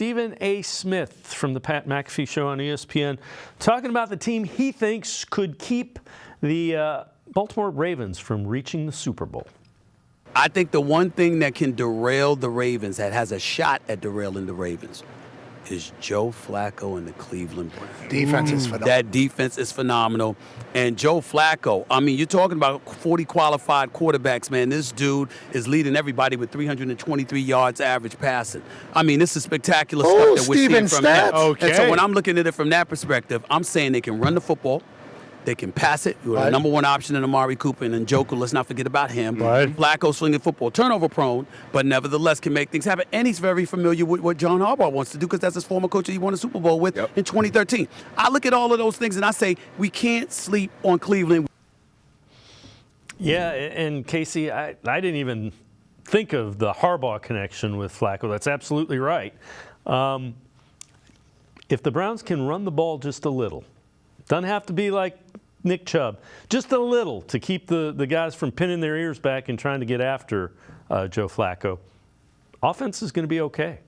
Stephen A. Smith from the Pat McAfee Show on ESPN, talking about the team he thinks could keep the Baltimore Ravens from reaching the Super Bowl. I think the one thing that can derail the Ravens, that has a shot at derailing the Ravens, is Joe Flacco and the Cleveland Browns. Defense is phenomenal. That defense is phenomenal. And Joe Flacco, I mean, you're talking about 40 qualified quarterbacks, man. This dude is leading everybody with 323 yards average passing. I mean, this is spectacular stuff that we're seeing from him. Okay. And so when I'm looking at it from that perspective, I'm saying they can run the football. They can pass it. You're the number one option in Amari Cooper and Njoku. Let's not forget about him. Right. Flacco slinging football, turnover prone, but nevertheless can make things happen. And he's very familiar with what John Harbaugh wants to do because that's his former coach that he won a Super Bowl with in 2013. I look at all of those things and I say we can't sleep on Cleveland. Yeah, and Casey, I didn't even think of the Harbaugh connection with Flacco. That's absolutely right. If the Browns can run the ball just a little, doesn't have to be like Nick Chubb, just a little to keep the guys from pinning their ears back and trying to get after Joe Flacco, offense is going to be okay.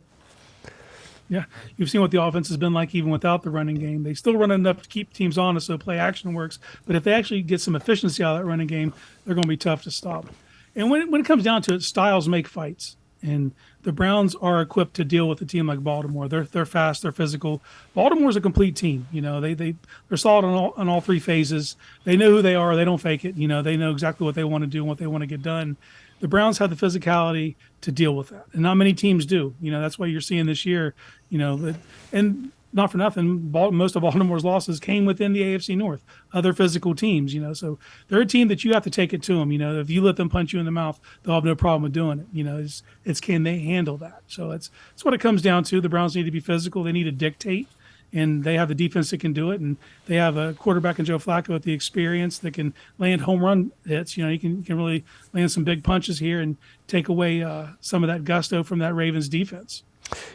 Yeah, you've seen what the offense has been like even without the running game. They still run enough to keep teams honest, so play action works. But if they actually get some efficiency out of that running game, they're going to be tough to stop. And when it comes down to it, styles make fights. And the Browns are equipped to deal with a team like Baltimore. They're fast, they're physical. Baltimore's a complete team. You know, they're solid on all three phases. They know who they are. They don't fake it. You know, they know exactly what they want to do and what they want to get done. The Browns have the physicality to deal with that, and not many teams do. You know, that's why you're seeing this year. You know, and not for nothing, most of Baltimore's losses came within the AFC North, other physical teams, you know. So they're a team that you have to take it to them. You know, if you let them punch you in the mouth, they'll have no problem with doing it. You know, it's can they handle that? So that's what it comes down to. The Browns need to be physical. They need to dictate, and they have the defense that can do it. And they have a quarterback in Joe Flacco with the experience that can land home run hits. You know, he can really land some big punches here and take away some of that gusto from that Ravens defense.